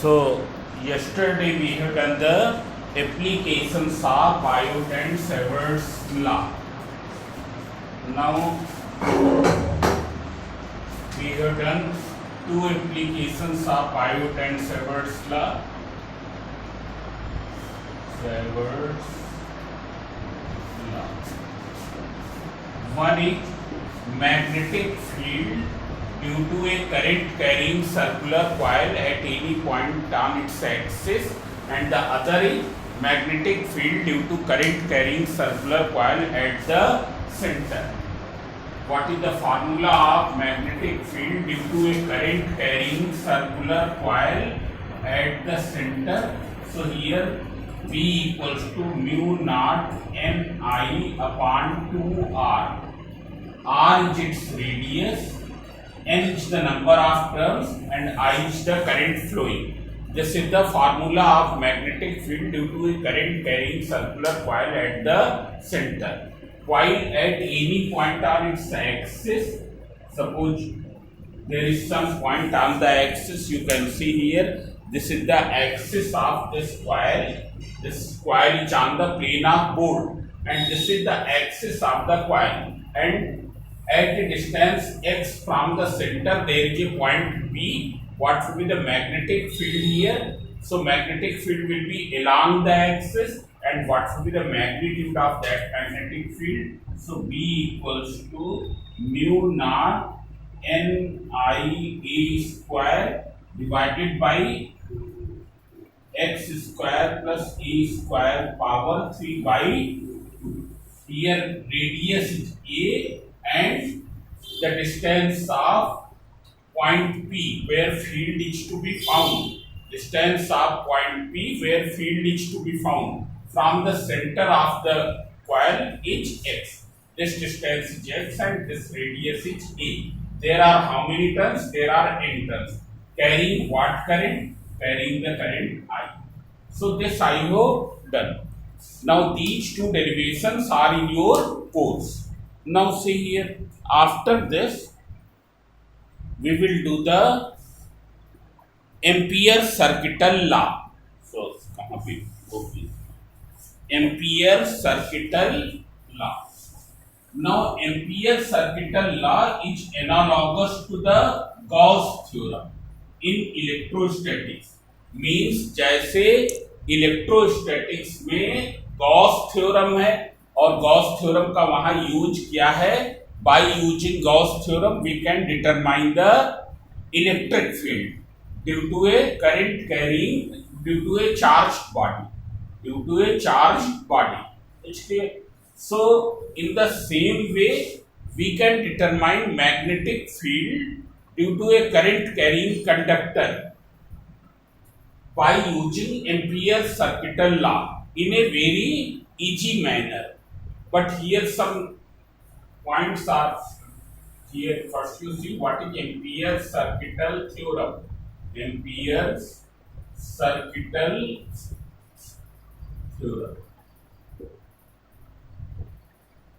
So yesterday we have done the applications of Biot and Savart's law. Now we have done two applications of Biot and Savart's law. Savart's law. One is magnetic field due to a current carrying circular coil at any point on its axis, and the other is magnetic field due to current carrying circular coil at the center. What is the formula of magnetic field due to a current carrying circular coil at the center? So here V equals to mu naught Ni upon 2R. R is its radius, N is the number of turns, and I is the current flowing. This is the formula of magnetic field due to a current carrying circular coil at the center. Coil at any point on its axis, suppose there is some point on the axis, you can see here, this is the axis of this coil. This coil is on the plane of board, and this is the axis of the coil, and at a distance x from the center there is a point B. What will be the magnetic field here? So magnetic field will be along the axis, and what will be the magnitude of that magnetic field? So B equals to mu naught Ni square divided by x square plus a square power 3 by 2. Here radius is A and the distance of point P where field is to be found. Distance of point P where field is to be found from the center of the coil is x. This distance is x and this radius is A. There are how many turns? There are n turns. Carrying what current? Carrying the current I. So this I have done. Now these two derivations are in your course. Now see here, after this we will do the Ampere circuital law. So Ampere circuital law. Now Ampere circuital law is analogous to the Gauss theorem in electrostatics. Means जैसे electrostatics में Gauss theorem है और Gauss theorem का वहां use किया है, by using Gauss theorem we can determine the electric field due to a current carrying due to a charged body. So in the same way we can determine magnetic field due to a current carrying conductor by using Ampere circuital law in a very easy manner. But here some points are here. First you see what is Ampere circuital theorem. Ampere circuital theorem.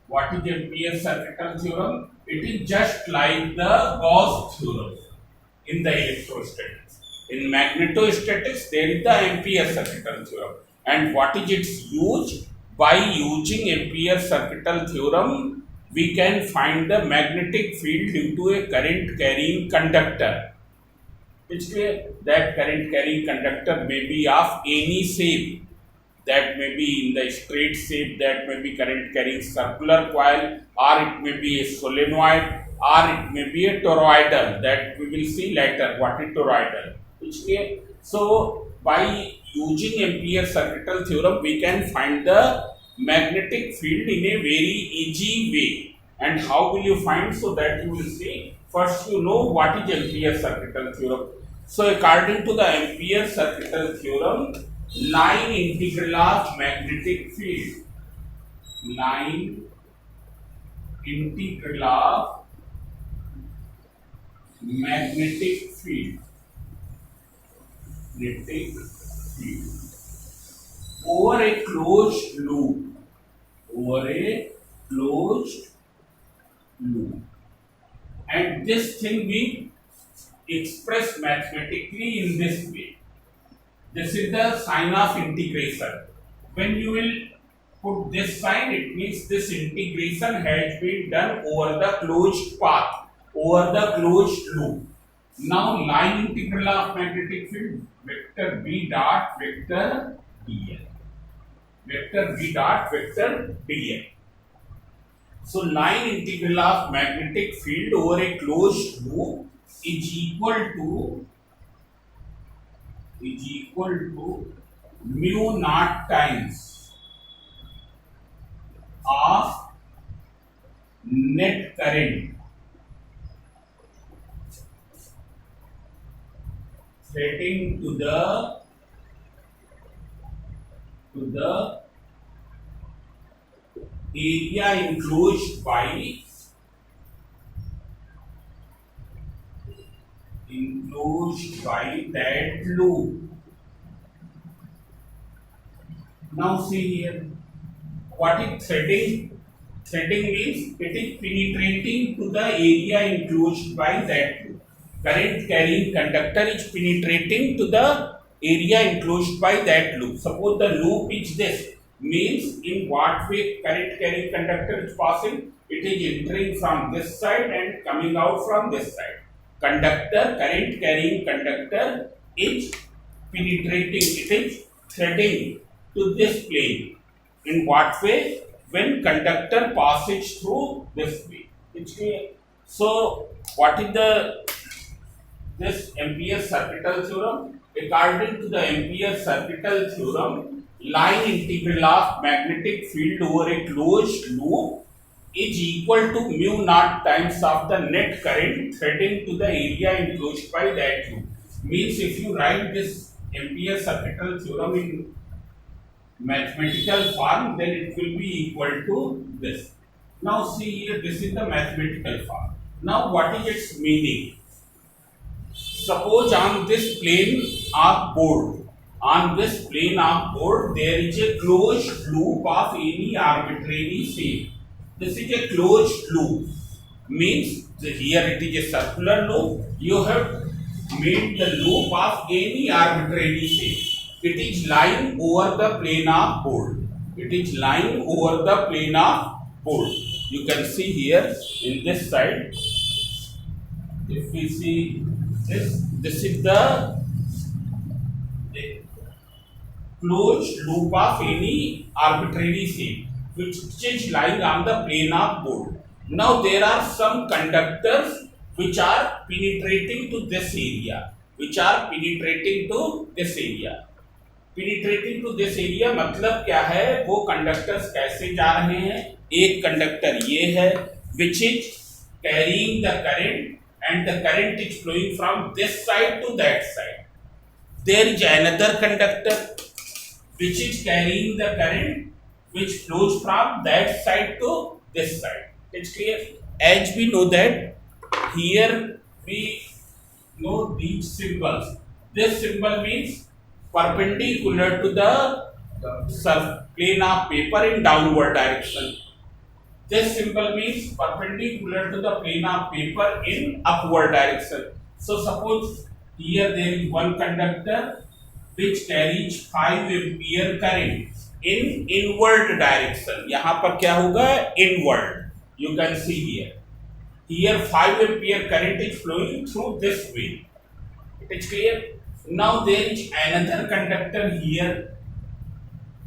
What is Ampere circuital theorem? It is just like the Gauss theorem in the electrostatics. In magnetostatics, there is the Ampere circuital theorem. And what is its use? By using Ampere circuital theorem, we can find the magnetic field due to a current carrying conductor. It's clear that current carrying conductor may be of any shape. That may be in the straight shape, that may be current carrying circular coil, or it may be a solenoid, or it may be a toroidal. That we will see later what is toroidal. Okay. So by using Ampere circuital theorem we can find the magnetic field in a very easy way. And how will you find? So that you will see. First you know what is Ampere circuital theorem. So according to the Ampere circuital theorem, line integral of magnetic field. Line integral of magnetic field. Over a closed loop. And this thing we express mathematically in this way. This is the sign of integration. When you will put this sign, it means this integration has been done over the closed path, over the closed loop. Now line integral of magnetic field, vector B dot vector dl. Vector B dot vector dl. So line integral of magnetic field over a closed loop is equal to mu naught times of net current threading to the area enclosed by that loop. Now see here, what is threading? Threading means it is penetrating to the area enclosed by that loop. Current carrying conductor is penetrating to the area enclosed by that loop. Suppose the loop is this, means in what way current carrying conductor is passing? It is entering from this side and coming out from this side. Conductor, current carrying conductor is penetrating, it is threading to this plane. In what way? When conductor passes through this way. It's clear. So what is this Ampere's circuital theorem? According to the Ampere's circuital theorem, line integral of magnetic field over a closed loop is equal to mu naught times of the net current threading to the area enclosed by that loop. Means if you write this Ampere's circuital theorem in mathematical form, then it will be equal to this. Now see here, this is the mathematical form. Now what is its meaning? Suppose on this plane of board, there is a closed loop of any arbitrary shape. This is a closed loop, means here it is a circular loop. You have made the loop of any arbitrary shape. It is lying over the plane of board. You can see here in this side. If we see this is the closed loop of any arbitrary shape which is lying on the plane of board. Now there are some conductors which are penetrating to this area. Penetrating to this area मतलब क्या है, वो conductors कैसे जा रहे हैं? एक conductor ये है which is carrying the current and the current is flowing from this side to that side. There is another conductor which is carrying the current which flows from that side to this side. It's clear? As we know that here we know these symbols. This symbol means perpendicular to the plane of paper in downward direction. This symbol means perpendicular to the plane of paper in upward direction. So suppose here there is one conductor which carries 5 ampere current in inward direction. यहाँ पर क्या होगा? Inward. You can see here. Here 5 ampere current is flowing through this way. It is clear? Now there is another conductor here.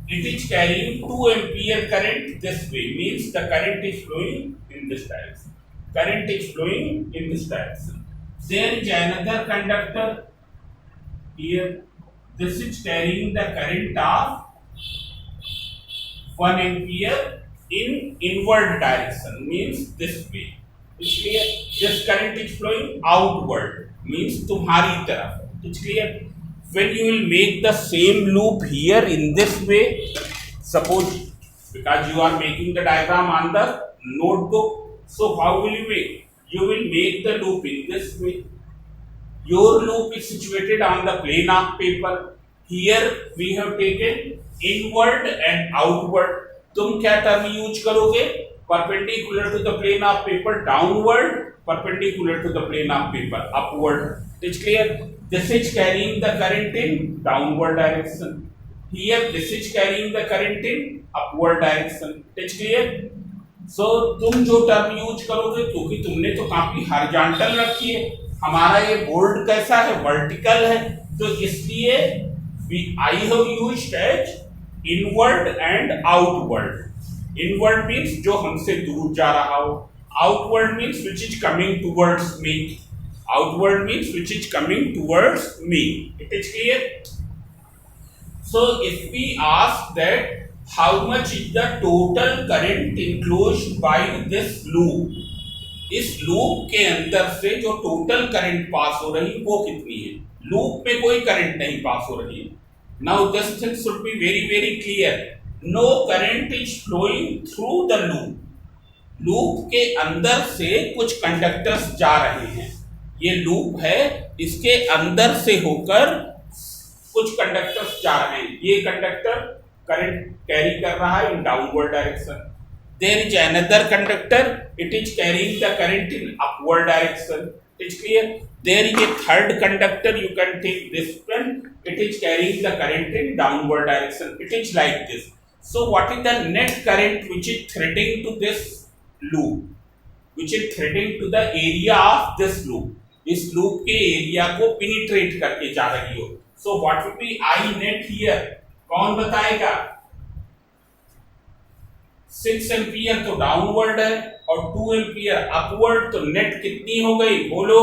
It is carrying 2 ampere current this way. Means the current is flowing in this direction. There is another conductor here. This is carrying the current of 1 ampere in inward direction. Means this way. It's clear? This current is flowing outward. Means तुम्हारी तरफ. It's clear? When you will make the same loop here in this way, suppose because you are making the diagram on the notebook, so how will you make? You will make the loop in this way. Your loop is situated on the plane of paper. Here we have taken inward and outward. तुम क्या term use करोगे? perpendicular to the plane of paper downward, perpendicular to the plane of paper upward. It's clear? This is carrying the current in downward direction. Here this is carrying the current in upward direction. It's clear? So तुम जो term use करोगे, क्योंकि तुमने तो काफी horizontal रखी है, हमारा ये बोर्ड कैसा है, वर्टिकल है, तो इसलिए I have used as inward and outward. Inward means जो हमसे दूर जा रहा हो, outward means which is coming towards me. Outward means which is coming towards me. It is clear? So if we ask that how much is the total current enclosed by this loop, इस loop के अंदर से जो total current pass हो रही वो कितनी है? लूप में कोई करंट नहीं पास हो रही है. Now this thing should be very very clear. No current is flowing through the loop. Loop के अंदर से कुछ कंडक्टर्स जा रहे हैं. ये लूप है, इसके अंदर से होकर कुछ कंडक्टर्स जा रहे हैं. ये कंडक्टर करंट कैरी कर रहा है in downward direction. There is another conductor, it is carrying the current in upward direction. It is clear? There is a third conductor, you can take this one, it is carrying the current in downward direction. It is like this. So what is the net current which is threading to this loop, which is threading to the area of this loop? इस loop के area को penetrate करके जा रही हो. So what will be I net here? कौन बताएगा? 6 ampere तो डाउनवर्ड है और 2 एम्पियर अपवर्ड, तो नेट कितनी हो गई? बोलो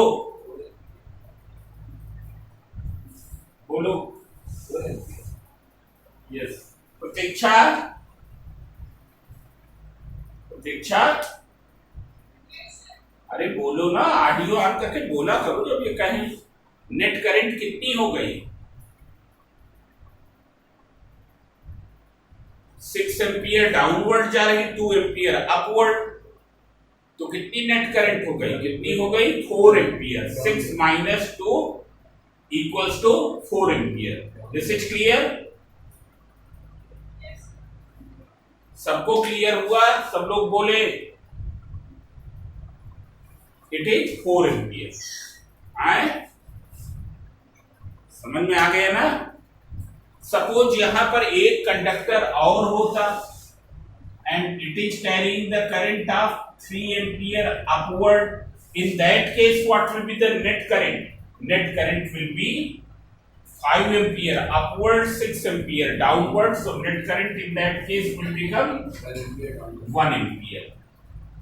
बोलो. यस. प्रतीक्षा प्रतीक्षा, अरे बोलो ना, ऑडियो ऑन करके बोला करो जब ये कहें. नेट करंट कितनी हो गई? 6 एम्पियर डाउनवर्ड जा रही, 2 एम्पियर अपवर्ड, तो कितनी नेट करंट हो गई? कितनी हो गई? 4 ampere. 6 minus 2 equals to 4 ampere. This is clear? सबको क्लियर हुआ? सब लोग बोले. It is 4 ampere. आए समझ में आ गया ना? सपोज यहां पर एक कंडक्टर और होता and it is carrying the current of 3 ampere upward. In that case, what will be the net current? Net current will be 5 ampere upward, 6 ampere downward. So net current in that case will become 1 ampere.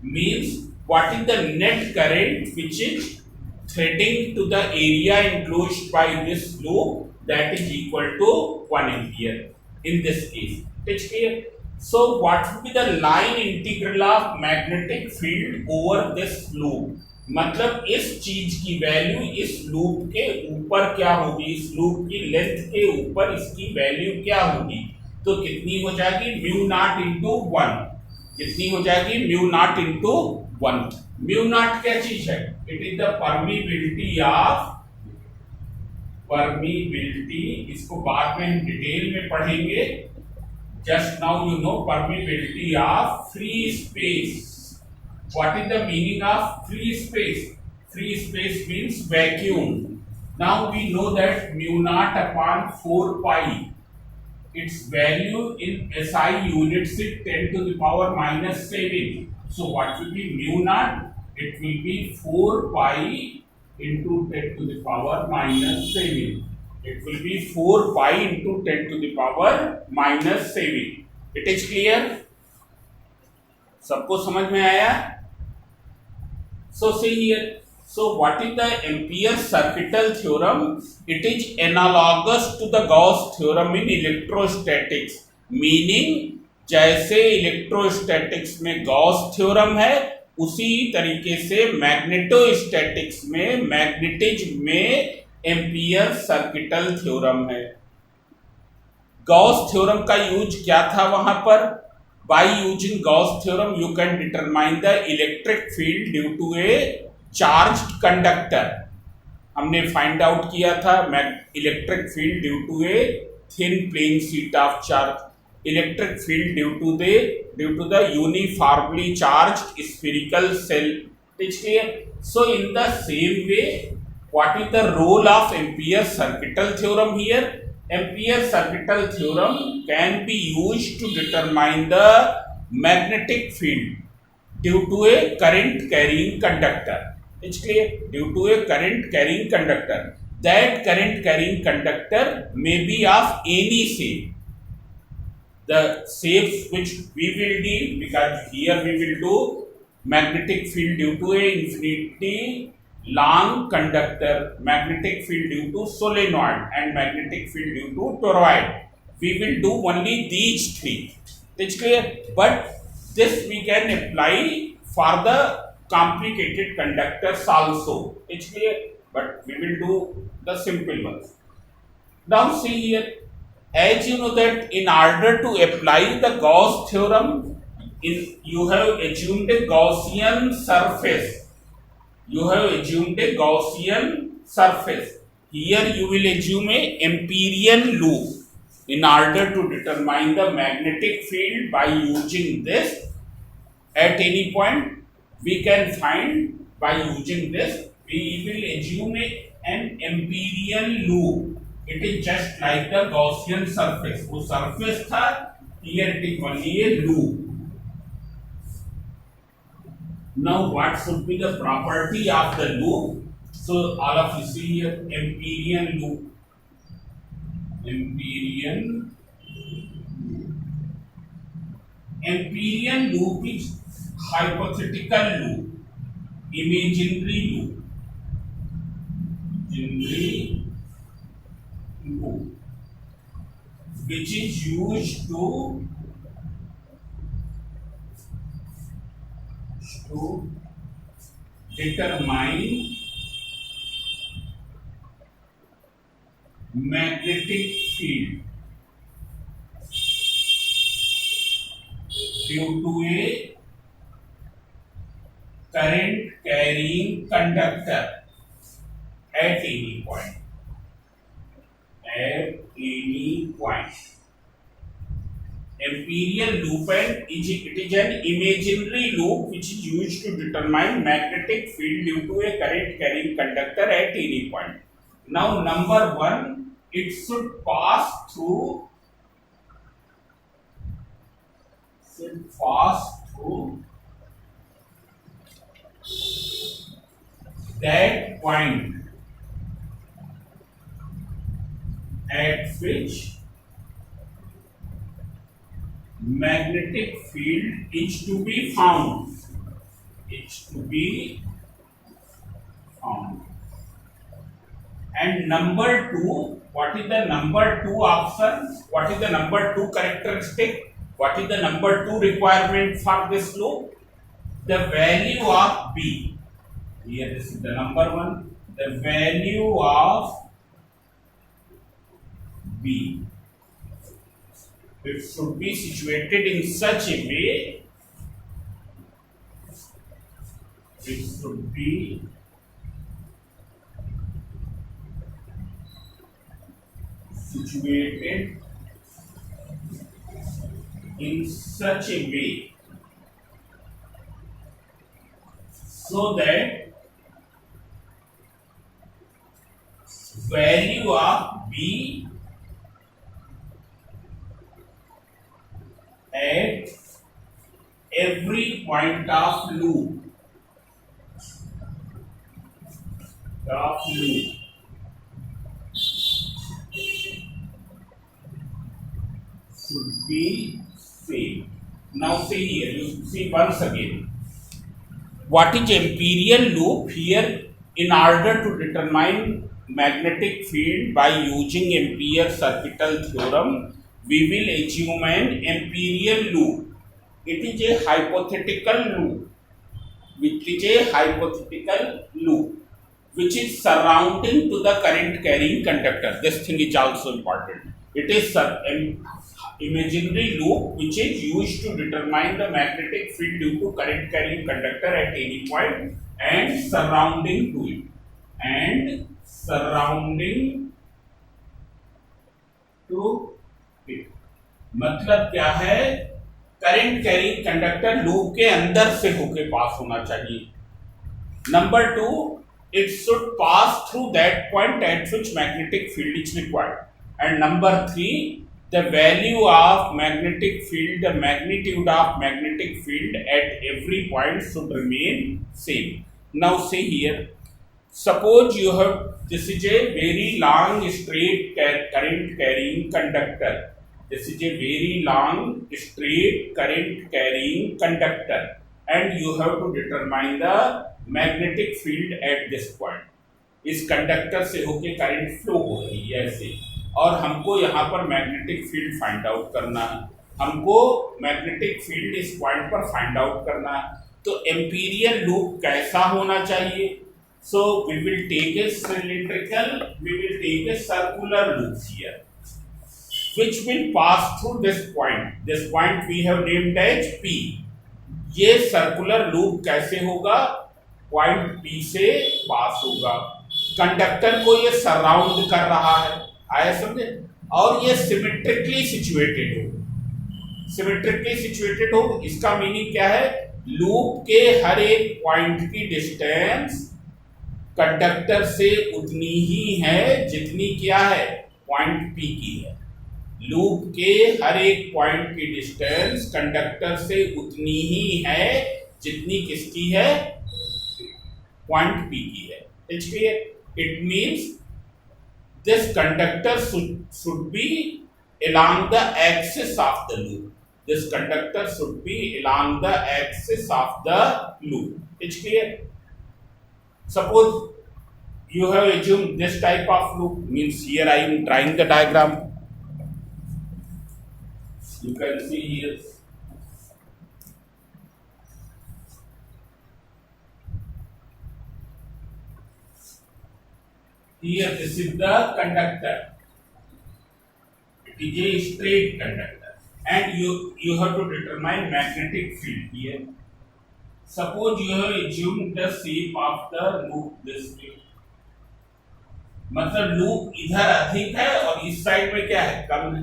Means what is the net current which is threading to the area enclosed by this loop? That is equal to 1 ampere in this case. It's clear? So what will be the line integral of magnetic field over this loop? मतलब इस चीज की value इस loop के ऊपर क्या होगी? इस लूप की लेंथ के ऊपर इसकी वैल्यू क्या होगी? तो कितनी हो जाएगी? Mu naught into 1. कितनी हो जाएगी? Mu naught into 1. Mu naught क्या चीज है? It is the permeability of, permeability, इसको बाद में हम डिटेल में पढ़ेंगे. Just now you know permeability of free space. What is the meaning of free space? Free space means vacuum. Now we know that mu naught upon 4 pi, its value in SI units is 10 to the power minus 7. So what will be mu naught? It will be 4 pi into 10 to the power minus 7. It will be 4 pi into 10 to the power minus 7. It is clear? सबको समझ में आया? So see here. So what is the Ampere-Circuital theorem? It is analogous to the Gauss theorem in electrostatics. Meaning जैसे electrostatics में Gauss theorem है, उसी तरीके से मैग्नेटोस्टैटिक्स में, मैग्नेटिज्म में एम्पियर सर्किटल थ्योरम है. गॉस थ्योरम का यूज क्या था वहां पर? By using Gauss theorem you can determine the electric field due to a charged conductor. हमने फाइंड आउट किया था electric field due to a thin plane sheet of charge. electric field due to the uniformly charged spherical cell. It's clear. So in the same way, what is the role of Ampere's circuital theorem here? Ampere's circuital theorem can be used to determine the magnetic field due to a current carrying conductor. It's clear? Due to a current carrying conductor. That current carrying conductor may be of any shape. The shapes which we will deal, because here we will do magnetic field due to a infinity long conductor, magnetic field due to solenoid, and magnetic field due to toroid. We will do only these three. It's clear? But this we can apply for the complicated conductors also. It's clear? But we will do the simple ones. Now see here, as you know that in order to apply the Gauss theorem, you have assumed a Gaussian surface. You have assumed a Gaussian surface. Here you will assume a Amperian loop in order to determine the magnetic field. By using this at any point we can find, by using this we will assume an Amperian loop. It is just like the Gaussian surface. वो surface था, here it is only a loop. Now what should be the property of the loop? So all of you see here, Amperian loop. Amperian loop is hypothetical loop, imaginary loop. Which is used to determine magnetic field due to a current carrying conductor at any point. Amperian loop, and it is an imaginary loop which is used to determine magnetic field due to a current carrying conductor at any point. Now number one, it should pass through that point at which magnetic field is to be found. And number two, what is the number two option? What is the number two characteristic? What is the number two requirement for this loop? The value of B. Here this is the number one. The value of B. It should be situated in such a way. It should be situated in such a way so that value of B at every point of loop should be same. Now see here, you see once again, what is Amperian loop? Here, in order to determine magnetic field by using Ampere's circuital theorem, we will assume an Amperian loop. It is a hypothetical loop, which is surrounding to the current carrying conductor. This thing is also important. It is an imaginary loop which is used to determine the magnetic field due to current carrying conductor at any point and surrounding to it. मतलब क्या है, current carrying conductor loop के अंदर से होके पास होना चाहिए। Number two, it should pass through that point at which magnetic field is required. And number three, the value of magnetic field, the magnitude of magnetic field at every point should remain same. Now see here, suppose you have, this is a very long straight current carrying conductor. This is a very long straight current carrying conductor, and you have to determine the magnetic field at this point. इस conductor से होके current flow हो रही है ऐसे, और हमको यहाँ पर मैग्नेटिक फील्ड फाइंड आउट करना है। हमको मैग्नेटिक फील्ड इस पॉइंट पर फाइंड आउट करना है। तो एम्पीरियल लूप कैसा होना चाहिए? So we will take a cylindrical, we will take a circular loop here which will pass through this point. This point we have named as P. ये circular loop कैसे होगा? Point P से पास होगा। Conductor को ये surround कर रहा है, आया समझे? और ये सिमेट्रिकली सिचुएटेड हो, सिमेट्रिकली सिचुएटेड हो, इसका मीनिंग क्या है? लूप के हर एक पॉइंट की डिस्टेंस कंडक्टर से उतनी ही है जितनी क्या है, पॉइंट पी की है। लूप के हर एक पॉइंट की डिस्टेंस कंडक्टर से उतनी ही है जितनी किसकी है, पॉइंट पी की है। It's clear? It means this conductor should be along the axis of the loop. This conductor should be along the axis of the loop. It's clear? Suppose you have assumed this type of loop, means here I am drawing the diagram. You can see here. Here this is the conductor. It is a straight conductor, and you have to determine magnetic field here. Suppose you have assumed the shape of the loop this way. मतलब loop इधर अधिक है और इस side में क्या है, कम है।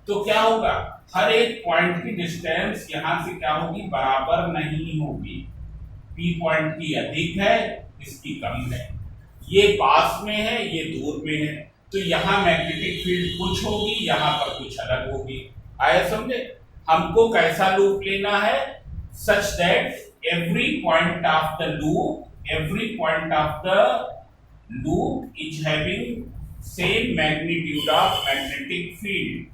तो क्या होगा, हर एक पॉइंट की डिस्टेंस यहां से क्या होगी, बराबर नहीं होगी। पी पॉइंट की अधिक है, इसकी कम है। ये पास में है, ये दूर में है, तो यहाँ मैग्नेटिक फील्ड कुछ होगी, यहाँ पर कुछ अलग होगी। आया समझे? हमको कैसा लूप लेना है? Such that every point of the loop, every point of the loop is having same magnitude of magnetic field.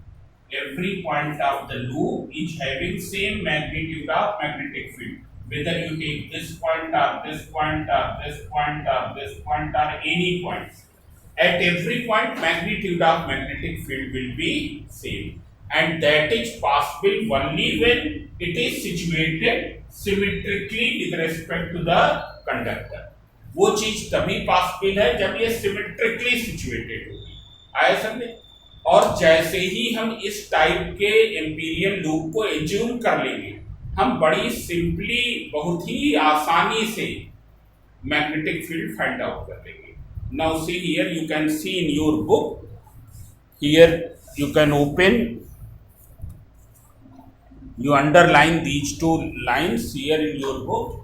Every point of the loop is having same magnitude of magnetic field. Whether you take this point or this point or this point or this point or any point, at every point magnitude of magnetic field will be same, and that is possible only when it is situated symmetrically with respect to the conductor. वो चीज तभी possible है जब ये symmetrically situated होगी। आया समझे? और जैसे ही हम इस टाइप के एम्पीरियल लूप को एज्यूम कर लेंगे, हम बड़ी सिंपली, बहुत ही आसानी से मैग्नेटिक फील्ड फाइंड आउट कर लेंगे। Now see here, you can C in your book, here you can open, you underline these two lines here in your book,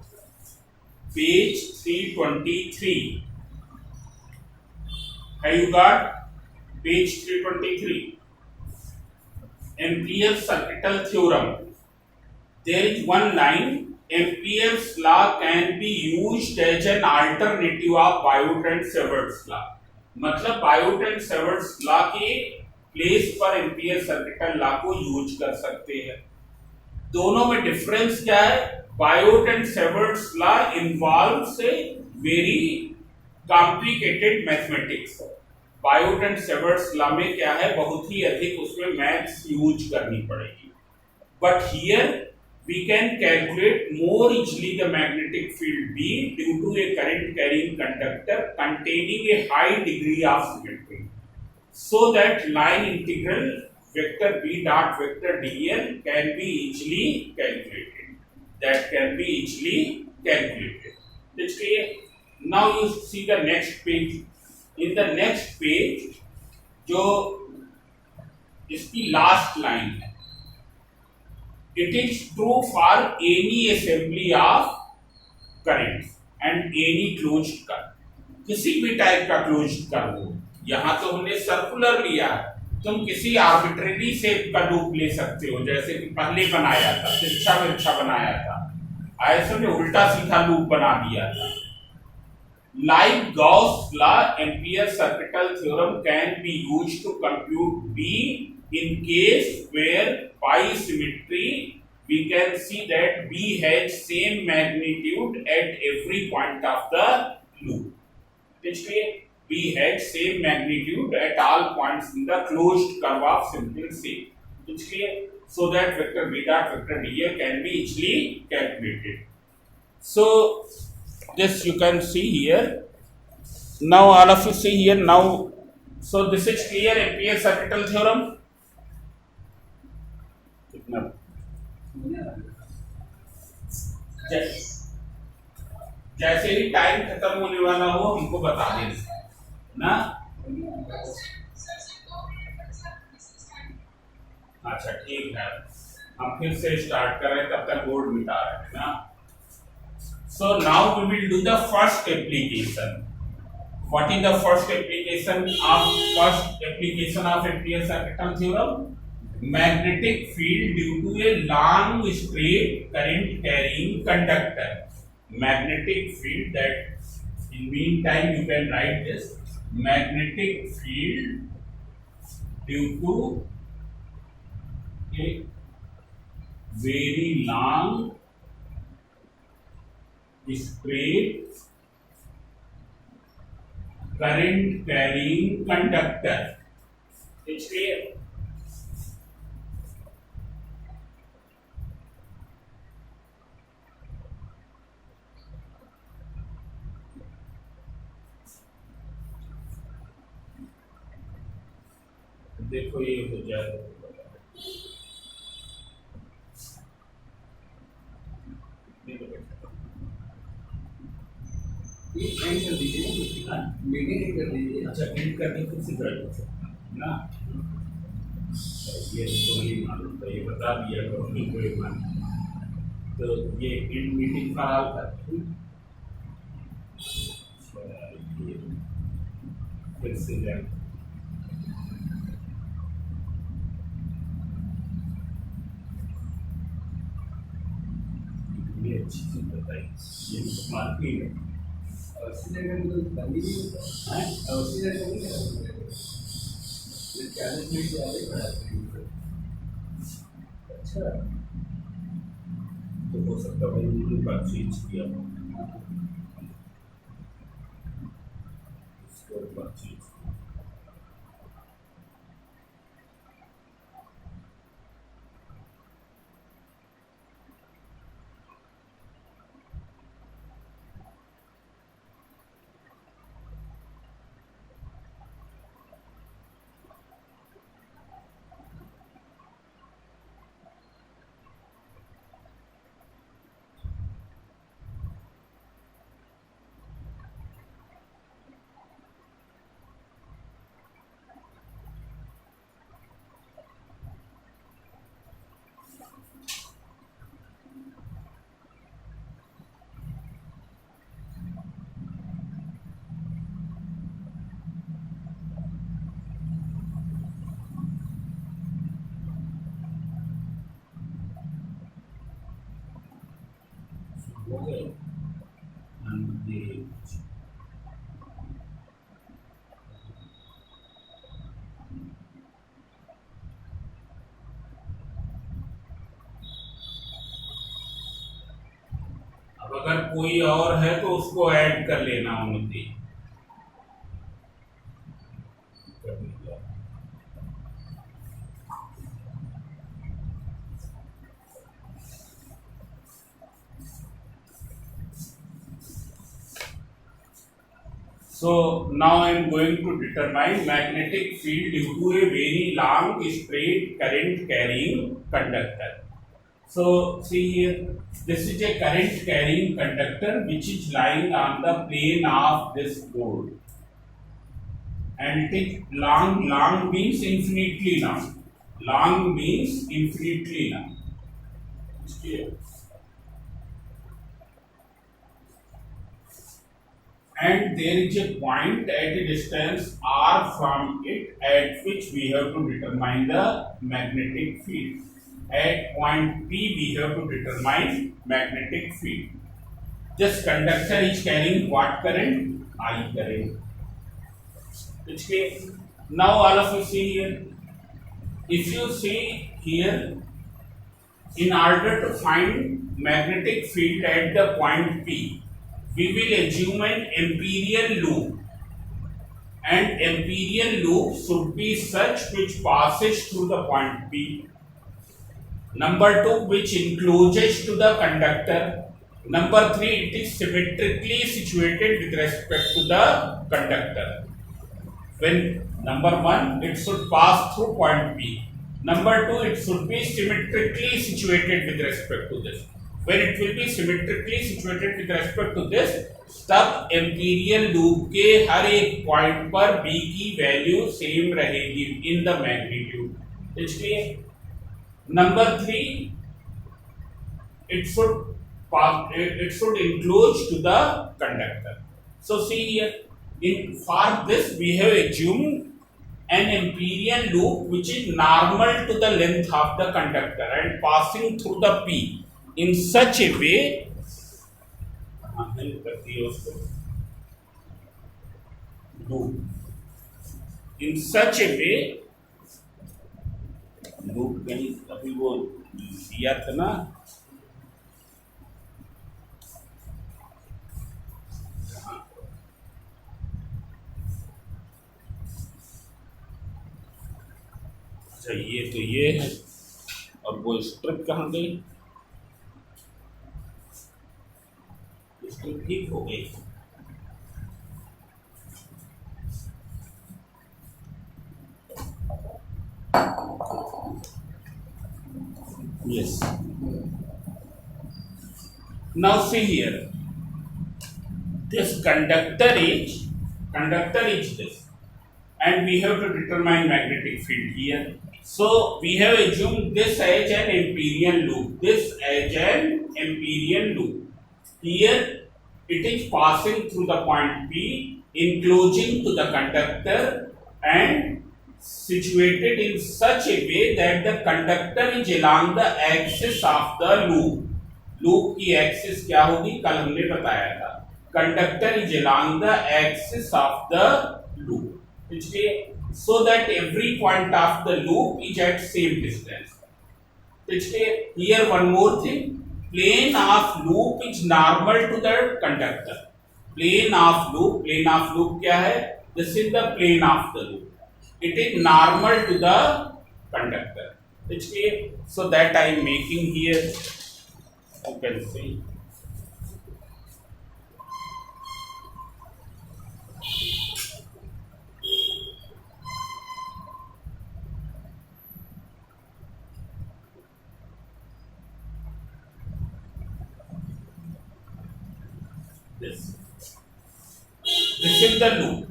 page 323. Have you got page 323? Ampere's circuital theorem. There is one line, Ampere's law can be used as an alternative of Biot and Savart's law. मतलब Biot and Savart's law के place पर ampere circuital law को use कर सकते हैं। दोनों में difference क्या है? Biot and Savart's law involves a very complicated mathematics. Biot and Savart's law में क्या है, बहुत ही अधिक उसमें मैथ्स यूज करनी पड़ेगी। But here we can calculate more easily the magnetic field B due to a current carrying conductor containing a high degree of symmetry, so that line integral vector B dot vector dl can be easily calculated. That can be easily calculated. That's clear. Now you see the next page. In the next page, जो इसकी last line है, It is true for any assembly of currents and any closed curve. किसी भी type का closed curve हो, यहां तो हमने सर्कुलर लिया, तुम किसी आर्बिट्रेरी शेप का लूप ले सकते हो, जैसे कि पहले बनाया था, तिरछा मिर्छा बनाया था, ऐसे में उल्टा सीधा लूप बना दिया था. Like Gauss law, Ampere's circuital theorem can be used to compute B in case where pi symmetry. We can see that B has same magnitude at every point of the loop. Basically, B has same magnitude at all points in the closed curve of simple shape. Basically, so that vector B dot vector D here can be easily calculated. So this you can see here. Now all of you see here now. So this is clear Ampere's circuital theorem. जैसे ही time खत्म होने वाला हो हमको बता देना ना. अच्छा ठीक है, हम फिर से स्टार्ट कर रहे हैं, तब तक बोर्ड मिटा रहे हैं ना. So now we will do the first application. What is the first application of Ampere's circuital theorem? Magnetic field due to a long straight current carrying conductor. Magnetic field, that in meantime you can write this, magnetic field due to a very long straight current carrying conductor. It's clear. देखो ये हो जाएगा, अच्छा and करने फिर से ना. ये तो नहीं मालूम था, ये बता दिया करो नहीं कोई मान. तो ये एंड मीटिंग का हाल था, फिर से जाए. ये अच्छी चीज बताई, ये मार्केट है. अच्छा तो हो सकता है मुझे बात चेंज किया इसको बात चेंज. अगर कोई और है तो उसको ऐड कर लेना उनकी. So now I am going to determine magnetic field due to a very long straight current carrying conductor. So see here, this is a current carrying conductor which is lying on the plane of this board, and it is long. Long means infinitely long. Long means infinitely long. and there is a point at a distance r from it at which we have to determine the magnetic field. At point P we have to determine magnetic field. This conductor is carrying what current? I current. Which case, now all of you see here. If you see here, in order to find magnetic field at the point P, we will assume an imperial loop, and imperial loop should be such which passes through the point P. Number 2, which encloses to the conductor. Number 3, it is symmetrically situated with respect to the conductor. When number 1, it should pass through point P. Number 2, it should be symmetrically situated with respect to this. When it will be symmetrically situated with respect to this, तब imperial loop के हर एक point पर B की value same रहेगी in the magnitude. इसलिए number 3, it should enclose to the conductor. So see here, for this we have assumed an imperial loop which is normal to the length of the conductor and passing through the P in such a way. Loop in such a way, loop कहीं अभी वो दिया था ना, अच्छा ये है, अब वो स्ट्रिप कहाँ गई? स्ट्रिप ठीक हो गई। Yes. Now see here. This conductor is this, and we have to determine magnetic field here. So we have assumed this as an imperial loop. This as an imperial loop. Here it is passing through the point P, enclosing to the conductor and situated in such a way that the conductor is along the axis of the loop. Loop की axis क्या होगी? कल हमने बताया था. Conductor is along the axis of the loop. So that every point of the loop is at same distance. Here one more thing. Plane of loop is normal to the conductor. Plane of loop क्या है? This is the plane of the loop. It is normal to the conductor. So that I am making here. You can see. This is the loop.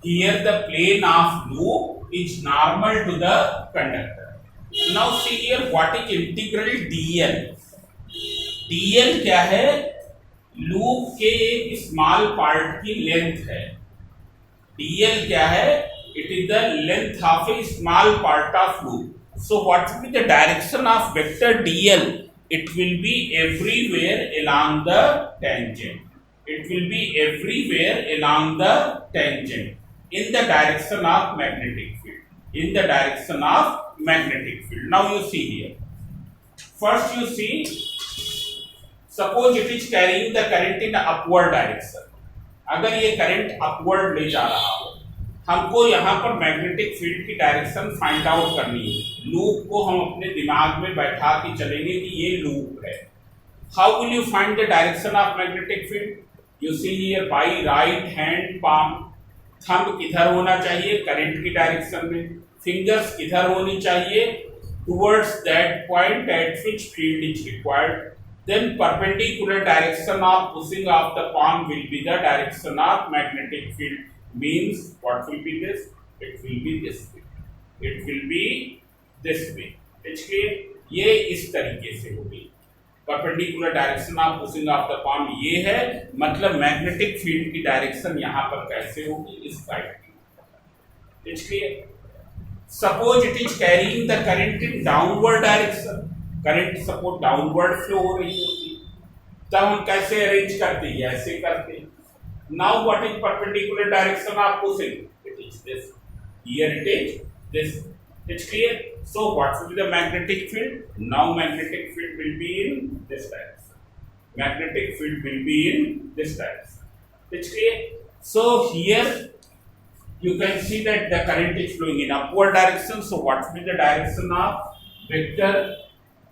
Here the plane of loop is normal to the conductor. Now see here what is integral dl. dl क्या है? Loop के एक small part की length है. dl क्या है? It is the length of a small part of loop. So what will be the direction of vector dl? It will be everywhere along the tangent. It will be everywhere along the tangent in the direction of magnetic field. In the direction of magnetic field. Now you see here. First you see, suppose it is carrying the current in upward direction. अगर ये current upward ले जा रहा हो, हमको यहाँ पर magnetic field की डायरेक्शन फाइंड आउट करनी है. लूप को हम अपने दिमाग में बैठा के चलेंगे कि ये लूप है. How will you find the direction of magnetic field? You see here bye right hand palm. Thumb किधर होना चाहिए? करंट की डायरेक्शन में. फिंगर्स किधर होनी चाहिए? Towards that point at which field is required. Then perpendicular direction of pushing of the palm will be the direction of magnetic field. Means what will be this? It will be this way. It will be this way. इसलिए ये इस तरीके से होगी. Perpendicular direction of pushing of the palm ये है, मतलब magnetic field की डायरेक्शन यहां पर कैसे होगी, इस साइड की। It's clear. Suppose it is carrying the current in downward direction, current suppose downward flow हो रही होती, तब हम कैसे अरेंज करते हैं, ऐसे करते हैं। Now what is perpendicular direction of pushing, it is this, here it is this. It's clear. So what will be the magnetic field? Now magnetic field will be in this direction. Magnetic field will be in this direction. It's clear. So here you can see that the current is flowing in upward direction. So what will be the direction of vector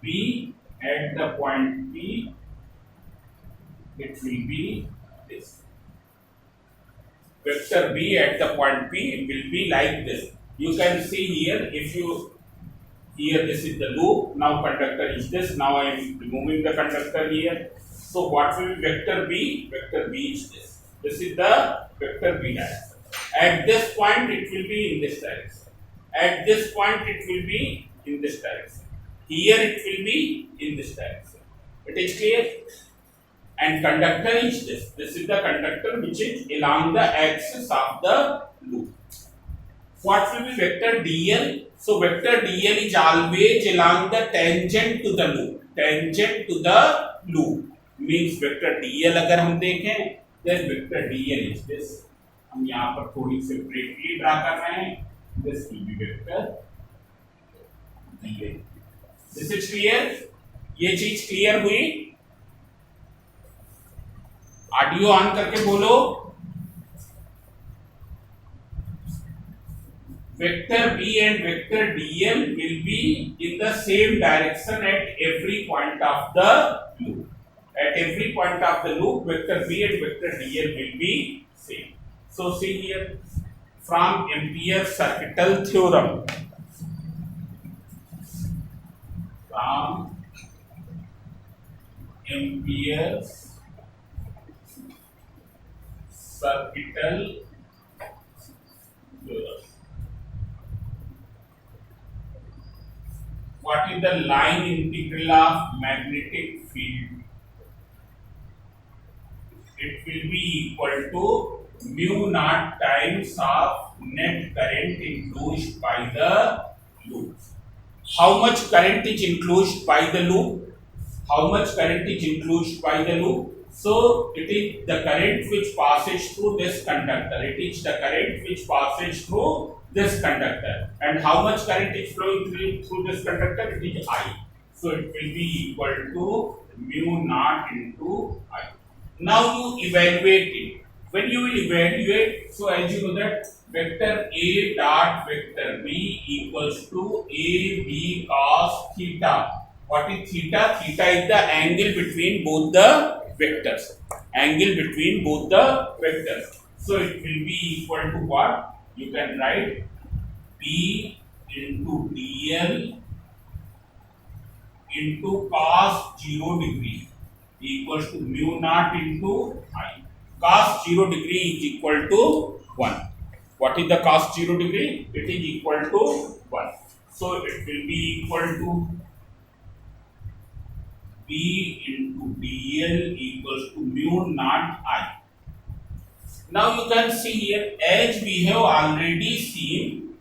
B at the point P? It will be this. Vector B at the point P will be like this. You can see here, if you here this is the loop, now conductor is this, now I am removing the conductor here. So what will be vector B? Vector B is this. This is the vector B direction. At this point it will be in this direction. At this point it will be in this direction. Here it will be in this direction. It is clear? And conductor is this. This is the conductor which is along the axis of the loop. What will be vector dl? So vector dl is always along the tangent to the loop. Tangent to the loop means vector dl अगर हम देखें, then vector dl is this. हम यहाँ पर थोड़ी separately draw कर रहे हैं. This will be vector dl. This is clear? ये चीज क्लियर हुई? ऑडियो ऑन करके बोलो. Vector B and vector dl will be in the same direction at every point of the loop. At every point of the loop, vector B and vector dl will be same. So see here, from Ampere's circuital theorem, from Ampere's circuital theorem, what is the line integral of magnetic field? It will be equal to mu naught times of net current enclosed by the loop. How much current is enclosed by the loop? How much current is enclosed by the loop? So it is the current which passes through this conductor. It is the current which passes through this conductor. And how much current is flowing through this conductor? It is I. So it will be equal to mu naught into I. Now you evaluate it. When you will evaluate, so as you know that vector A dot vector B equals to AB cos theta. What is theta? Theta is the angle between both the vectors. Angle between both the vectors. So it will be equal to what? You can write B into dl into cos 0 degree equals to mu naught into I. Cos 0 degree is equal to 1. What is the cos 0 degree? It is equal to 1. So it will be equal to B into dl equals to mu naught I. Now you can see here, as we have already seen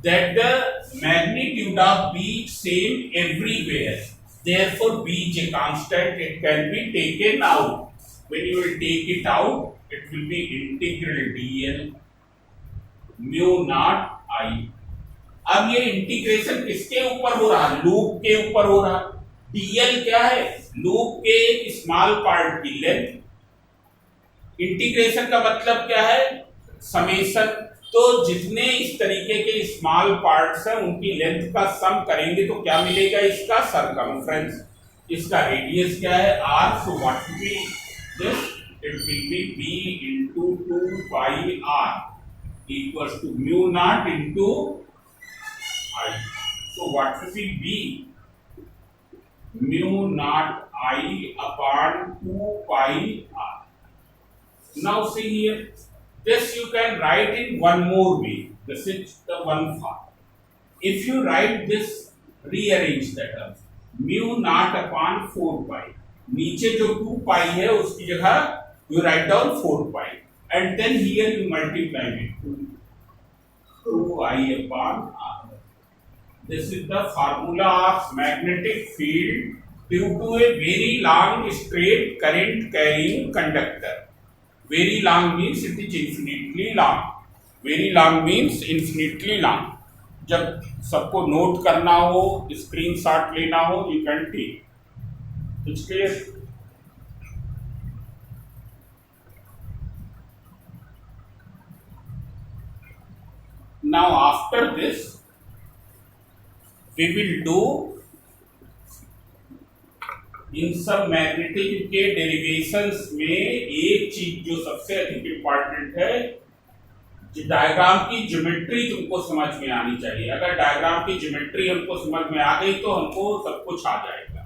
that the magnitude of B same everywhere. Therefore, B is a constant. It can be taken out. When you will take it out, it will be integral dl mu naught I. अब ये integration किसके ऊपर हो रहा है? Loop के ऊपर हो रहा है. dl क्या है? लूप के एक स्मॉल पार्ट की लेंथ. इंटीग्रेशन का मतलब क्या है? समेशन. तो जितने इस तरीके के स्मॉल पार्ट्स हैं उनकी लेंथ का सम करेंगे तो क्या मिलेगा? इसका सरकमफ्रेंस. इसका रेडियस क्या है? r. So what will be this? It will be b into 2 pi r equals to mu naught into I. So what will be b? Mu naught I upon 2 pi r. Now see here, this you can write in one more way. This is the one form. If you write this, rearrange the terms. Mu naught upon 4 pi. नीचे जो 2 पाई है उसकी जगह you write down 4 pi and then here you multiply with 2 I upon R. This is the formula of magnetic field due to a very long straight current carrying conductor. Very long means it is infinitely long. Very long means infinitely long. जब सबको note करना हो, screenshot लेना हो, you can take. It's clear? Now after this, we will do इन सब magnetism के derivations में एक चीज जो सबसे अधिक इंपॉर्टेंट है, डायग्राम की ज्योमेट्री तुमको समझ में आनी चाहिए. अगर डायग्राम की ज्योमेट्री हमको समझ में आ गई तो हमको सब कुछ आ जाएगा.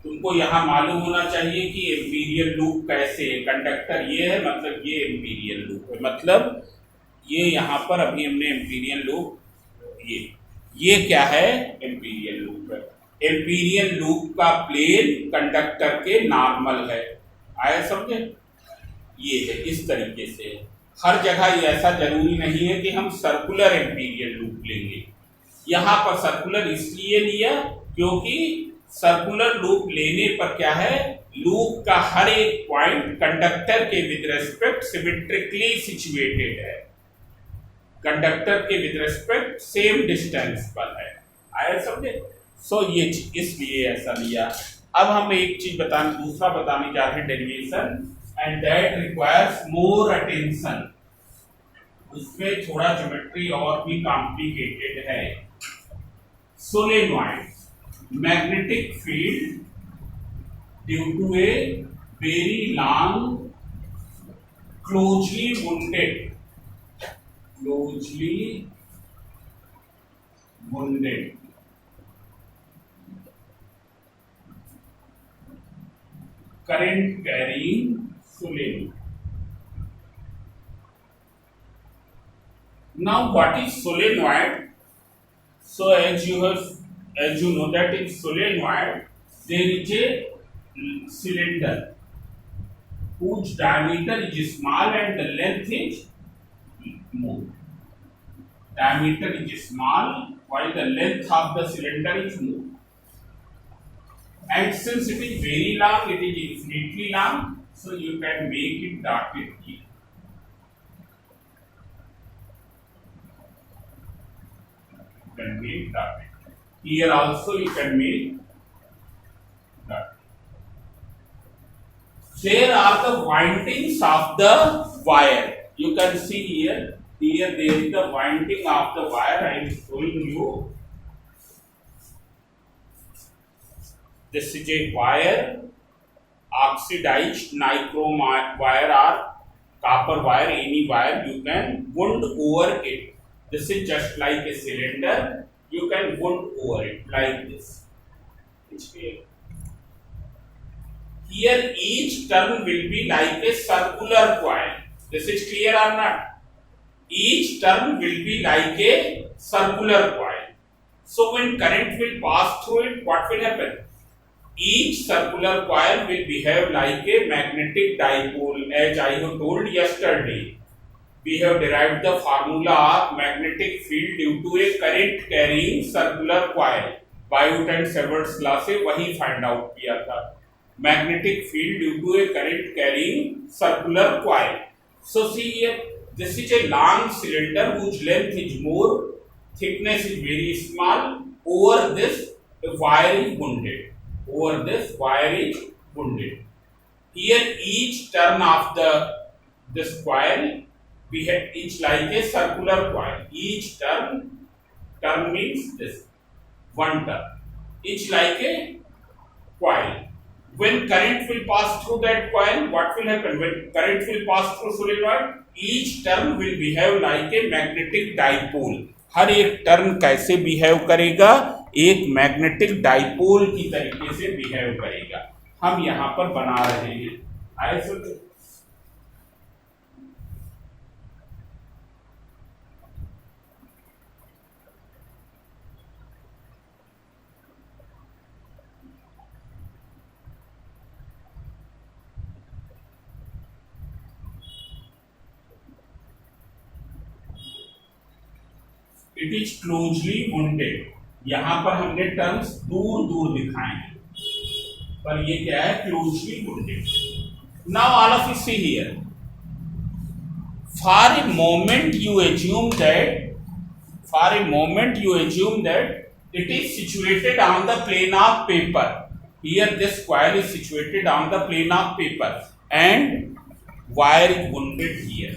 तुमको यहाँ मालूम होना चाहिए कि एम्पीरियल लूप कैसे है. कंडक्टर ये है, मतलब ये एम्पीरियल लूप है, मतलब ये यहाँ पर अभी हमने एम्पीरियल लूप, ये क्या है, एम्पीरियल लूप है. एम्पीरियल लूप का प्लेन कंडक्टर के नॉर्मल है. आया समझे? ये है, इस तरीके से. हर जगह ये ऐसा जरूरी नहीं है कि हम सर्कुलर एम्पीरियल लूप लेंगे. यहाँ पर सर्कुलर इसलिए लिया क्योंकि सर्कुलर लूप लेने पर क्या है, लूप का हर एक पॉइंट कंडक्टर के विद रेस्पेक्ट सिमेट्रिकली सिचुएटेड है. कंडक्टर के विद रेस्पेक्ट सेम डिस्टेंस पर है. आया समझे? सो ये इसलिए ऐसा लिया. अब हम एक चीज दूसरा बताने जा रहे हैं, derivation, and that requires more attention. उसमें थोड़ा ज्योमेट्री और भी कॉम्प्लिकेटेड है. Solenoid magnetic field due to a very long closely wounded current carrying solenoid. Now what is solenoid? So as you know that in solenoid there is a cylinder whose diameter is small and the length is more. Diameter is small while the length of the cylinder is more. And since it is very long, it is infinitely long, so you can make it dotted here. You can make dotted. Here also you can make dotted. There are the windings of the wire. You can see here. Here there is the winding of the wire. I am showing you. This is a wire, oxidized nichrome wire or copper wire, any wire you can wound over it. This is just like a cylinder. You can wound over it like this. Here each turn will be like a circular coil. This is clear or not? Each turn will be like a circular coil. So when current will pass through it, what will happen? Each circular coil will behave like a magnetic dipole. As I have told yesterday, we have derived the formula of magnetic field due to a current carrying circular coil. Biot and Savart's law से वही find out किया था. Magnetic field due to a current carrying circular coil. So see here. This is a long cylinder whose length is more, thickness is very small. Over this wire is wounded. Here each turn of this coil we have each like a circular coil. Each turn means this one turn. Each like a coil. When current will pass through that coil, what will happen? When current will pass through solenoid, each turn will behave like a magnetic dipole. हर एक turn कैसे behave करेगा? एक magnetic dipole की तरीके से behave करेगा. हम यहाँ पर बना रहे हैं. आए सुन. It is closely wounded. यहां पर हमने टर्म्स दूर दूर दिखाए हैं, पर ये क्या है, closely wounded. Now all of you see here, for a moment you assume that it is situated on the plane of paper. Here this coil is situated on the plane of paper and wire is wounded here.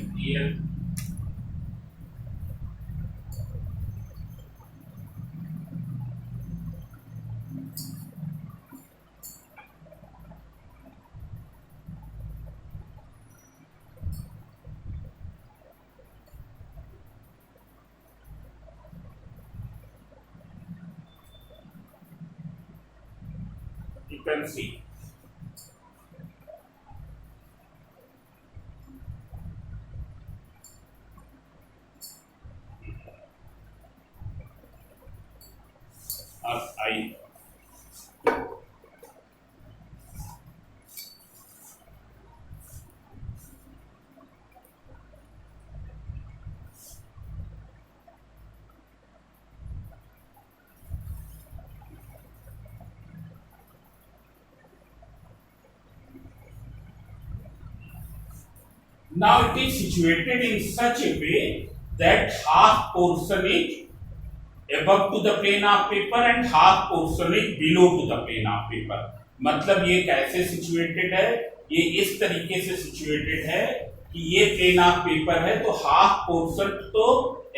You can see. I Now it is situated in such a way that half portion is above to the plane of paper and half portion is below to the plane of paper. मतलब ये कैसे situated है, ये इस तरीके से situated है कि ये प्लेन ऑफ पेपर है तो हाफ पोर्शन तो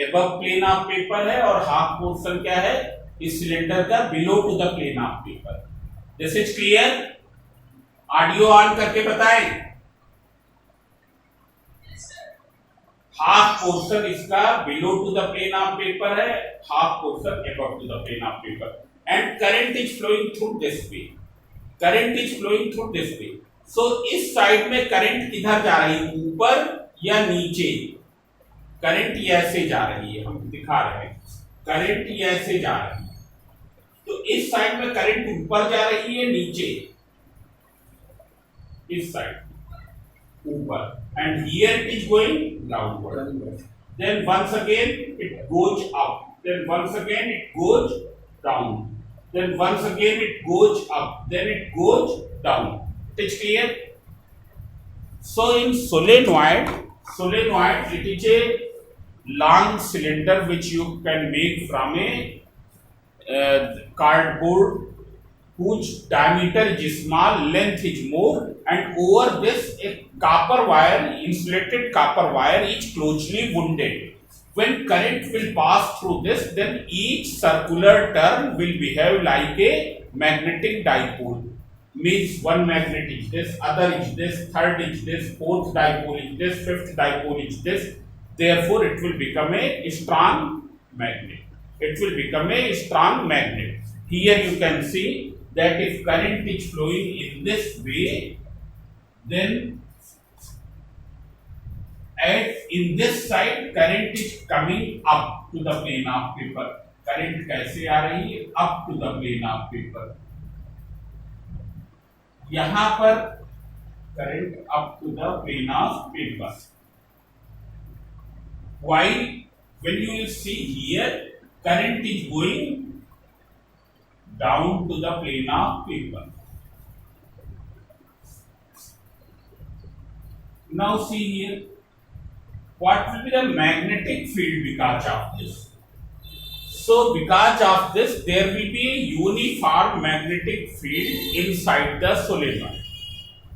एबव प्लेन ऑफ पेपर है और हाफ पोर्शन क्या है इस सिलेंडर का below to the plane of paper. This is clear? Audio on करके बताएं। हाफ पोर्शन इसका below to the plane of paper है, half portion above to the plane of paper, and current is flowing through this way. Current is flowing through this way. So इस side में current किधर जा रही है, ऊपर या नीचे? करंट ये ऐसे जा रही है, हम दिखा रहे हैं करंट ये ऐसे जा रही है। तो इस साइड में करंट ऊपर जा रही है नीचे? इस साइड ऊपर, and here it is going downward. Then once again it goes up, then once again it goes down, then once again it goes up, then it goes down. It is clear? So in solenoid it is a long cylinder which you can make from a cardboard whose diameter is small, length is more, and over this a copper wire, insulated copper wire is closely wounded. When current will pass through this, then each circular turn will behave like a magnetic dipole. Means one magnet is this, other is this, third is this, fourth dipole is this, fifth dipole is this. Therefore, it will become a strong magnet. It will become a strong magnet. Here you can see that if current is flowing in this way, then in this side current is coming up to the plane of paper. Current कैसे आ रही है? Up to the plane of paper. यहां पर current up to the plane of paper. While when you will see here, current is going down to the plane of paper. Now see here, what will be the magnetic field because of this? So because of this, there will be a uniform magnetic field inside the solenoid.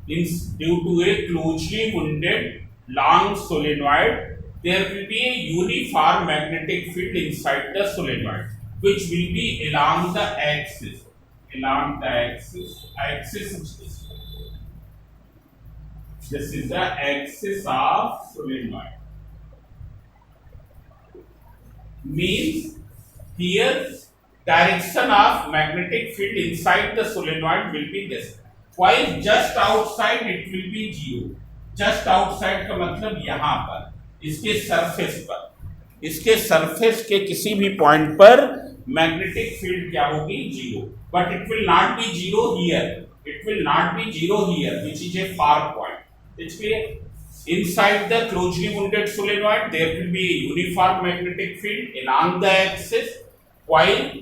Due to a closely wounded long solenoid, there will be a uniform magnetic field inside the solenoid, which will be along the axis. Along the axis is this. This is the axis of solenoid. Means here direction of magnetic field inside the solenoid will be this. While just outside it will be zero. Just outside का मतलब यहाँ पर, इसके surface पर, इसके surface के किसी भी पॉइंट पर मैग्नेटिक फील्ड क्या होगी? Zero. But it will not be zero here. It will not be zero here, which is a far point. It's clear? Inside the closely wounded solenoid, there will be a uniform magnetic field along the axis, while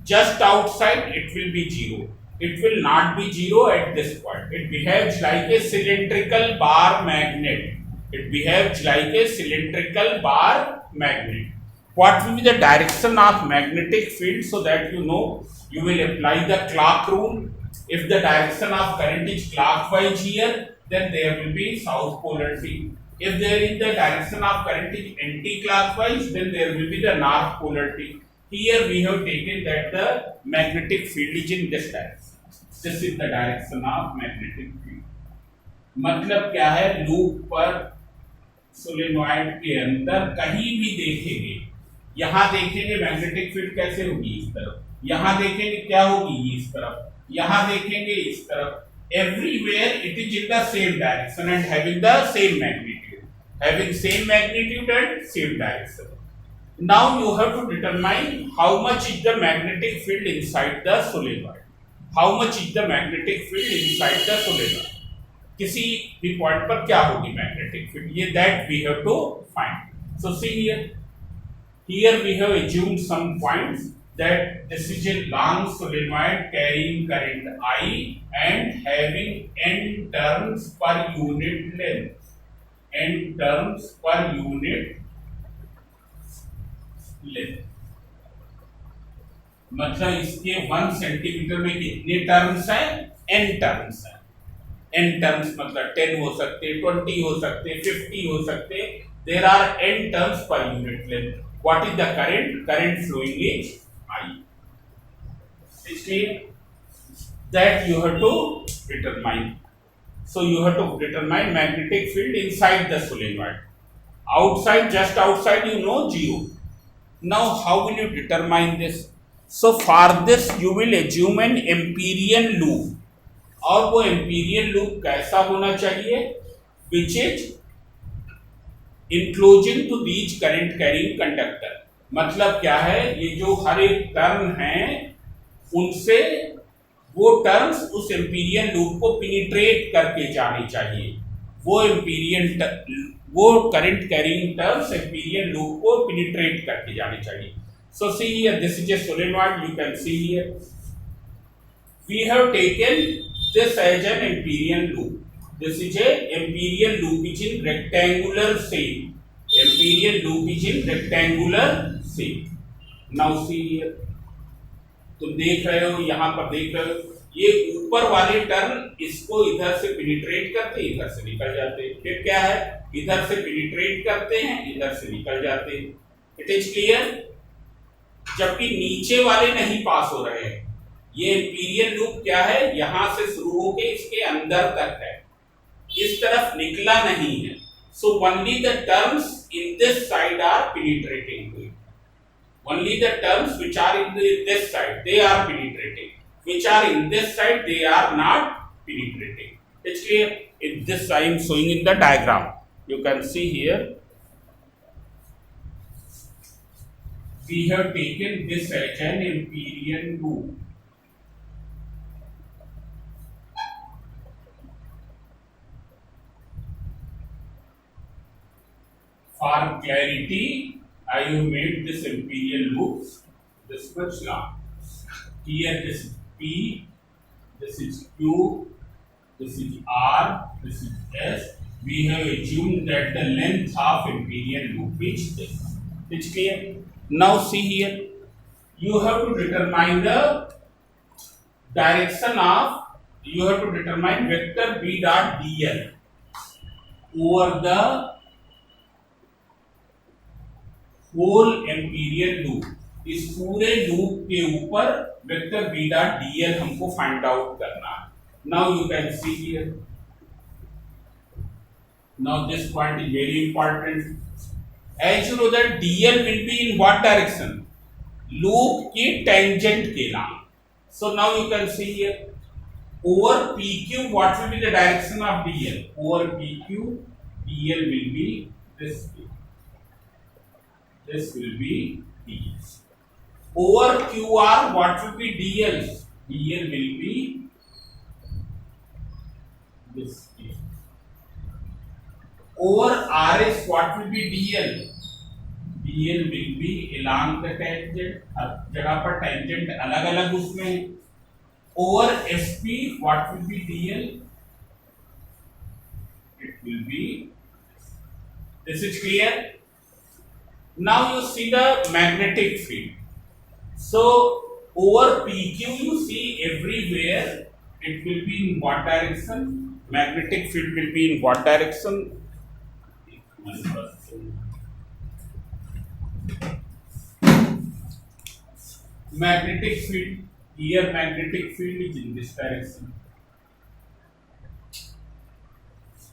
just outside it will be zero. It will not be zero at this point. It behaves like a cylindrical bar magnet. It behaves like a cylindrical bar magnet. What will be the direction of magnetic field, so that you know? You will apply the clock rule. If the direction of current is clockwise here, then there will be south polarity. If there is the direction of current is anti-clockwise, then there will be the north polarity. Here we have taken that the magnetic field is in this direction. This is the direction of magnetic field. मतलब क्या है, loop पर solenoid के अंदर कहीं भी देखेंगे, यहां देखेंगे मैग्नेटिक फील्ड कैसे होगी, इस तरफ, यहां देखेंगे क्या होगी, इस तरफ, यहां देखेंगे इस तरफ. Everywhere it is in the same direction and having the same magnitude, and same direction. Now you have to determine how much is the magnetic field inside the solenoid. किसी भी पॉइंट पर क्या होगी मैग्नेटिक फील्ड, ये that we have to find. So see here we have assumed some points that this is a long solenoid carrying current I and having n turns per unit length. मतलब इसके 1 centimetre में कितने turns हैं, n turns हैं. n turns मतलब 10 हो सकते, 20 हो सकते, 50 हो सकते. There are n turns per unit length. What is the current? Current flowing is I. It's clear that you have to determine. So you have to determine magnetic field inside the solenoid. Outside, just outside, you know, zero. Now how will you determine this? So for this you will assume an Amperian loop. और वो Amperian loop कैसा होना चाहिए? Which is enclosing to these current carrying conductor. मतलब क्या है, ये जो हर एक टर्न है उनसे वो टर्न्स उस एम्पीरियन लूप को पेनिट्रेट करके जानी चाहिए. वो current carrying turns amperian loop को पेनिट्रेट करके जानी चाहिए. So see here, this is a solenoid. You can see here we have taken this as an amperian loop. This is a Amperian loop which in rectangular shape. Now see here. तुम देख रहे हो, यहाँ पर देख रहे हो, ये ऊपर वाले टर्न इसको इधर से पेनिट्रेट करते, इधर से निकल जाते. फिर क्या है, इधर से पेनिट्रेट करते हैं, इधर से निकल जाते. It is clear. जबकि नीचे वाले नहीं पास हो रहे हैं. ये एम्पीरियन लूप क्या है, यहां से शुरू होके इसके अंदर तक है, इस तरफ निकला नहीं है. So only the terms in this side are penetrating to it. Only the terms which are in this side, they are penetrating. Which are in this side, they are not penetrating. It's clear. In this I am showing in the diagram. You can see here. We have taken this as an Amperian loop. For clarity, I have made this Amperian loop this much long. Here this is P, this is Q, this is R, this is S. We have assumed that the length of Amperian loop is this. It's clear. Now see here, you have to determine the direction of, you have to determine vector B dot dl over the whole Amperian loop. इस पूरे loop के ऊपर vector B dot dl हमको फाइंड out करना है. Now you can see here, now this point is very important. As you know that dl will be in what direction, loop की tangent के नाम. So now you can see here, over PQ what will be the direction of DL? Over PQ DL will be this way. This will be DS. Over QR, what will be DL? DL will be this. over RS what will be DL? DL will be along the tangent. हर जगह पर tangent अलग अलग उसमें है. Over SP what will be DL? It will be. This is clear. Now you see the magnetic field. So over PQ you see everywhere it will be in what direction? Magnetic field will be in what direction? Magnetic field here, magnetic field is in this direction.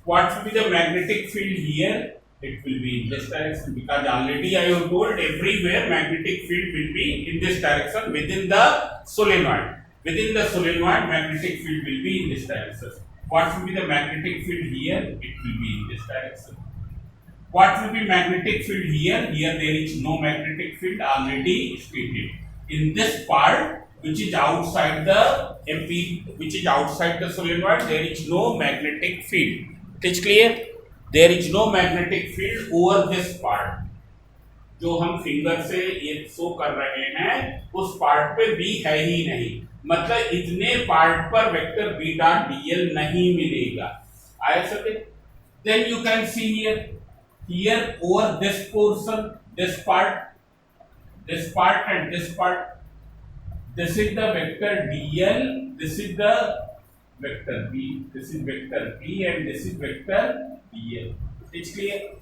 What will be the magnetic field here? It will be in this direction, because already I have told everywhere magnetic field will be in this direction within the solenoid. Within the solenoid, magnetic field will be in this direction. What will be the magnetic field here? It will be in this direction. What will be magnetic field here? Here there is no magnetic field, already stated. In this part, which is outside the MP, which is outside the solenoid, there is no magnetic field. It is clear? There is no magnetic field over this part. जो हम finger से ये show कर रहे हैं उस part पे B है ही नहीं, मतलब इतने पार्ट पर वेक्टर B डॉट dl नहीं मिलेगा. आया समझ? Then you can see here over this portion, this part and this part. This is the vector dl, this is the vector B, this is vector B and this is vector dl. It's clear?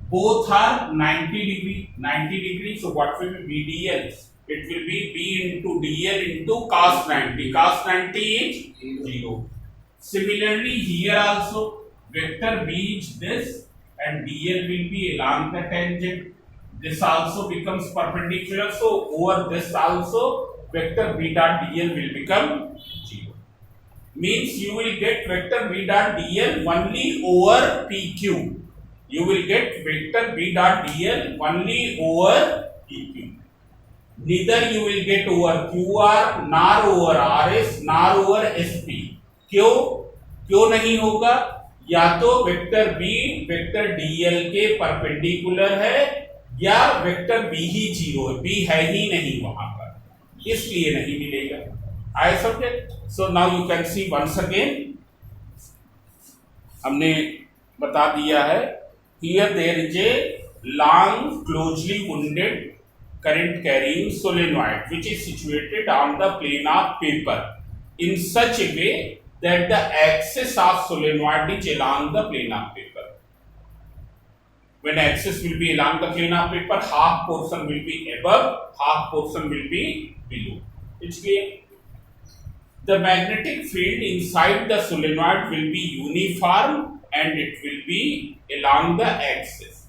Both are 90 degree. So what will be dl? It will be B into dl into cos 90. Cos 90 is 0. Similarly here also vector B is this and dl will be along the tangent. This also becomes perpendicular. So over this also vector B dot dl will become 0. Means you will get vector B dot dl only over PQ. You will get vector B dot dl only over PQ. Neither you will get over QR, nor over RS, nor over SP. क्यों नहीं होगा? या तो vector B vector dl के perpendicular है या vector B ही 0 है. B है ही नहीं वहां पर, इसलिए नहीं मिलेगा. आए समझे? So now you can see once अगेन, हमने बता दिया है. Here there is a long closely wounded current carrying solenoid which is situated on the plane of paper in such a way that the axis of solenoid is along the plane of paper. When axis will be along the plane of paper, half portion will be above, half portion will be below. It's clear? The magnetic field inside the solenoid will be uniform and it will be along the axis.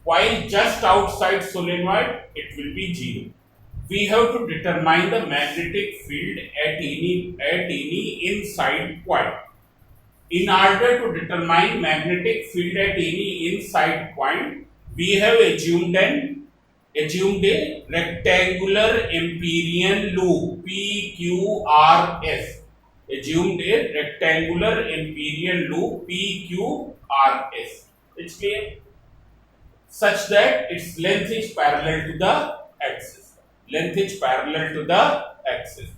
While just outside solenoid, it will be 0. We have to determine the magnetic field at any inside point. In order to determine magnetic field at any inside point, we have assumed a rectangular Amperian loop PQRS. Assumed a rectangular Amperian loop PQRS. It's clear? Such that its length is parallel to the axis. Length is parallel to the axis.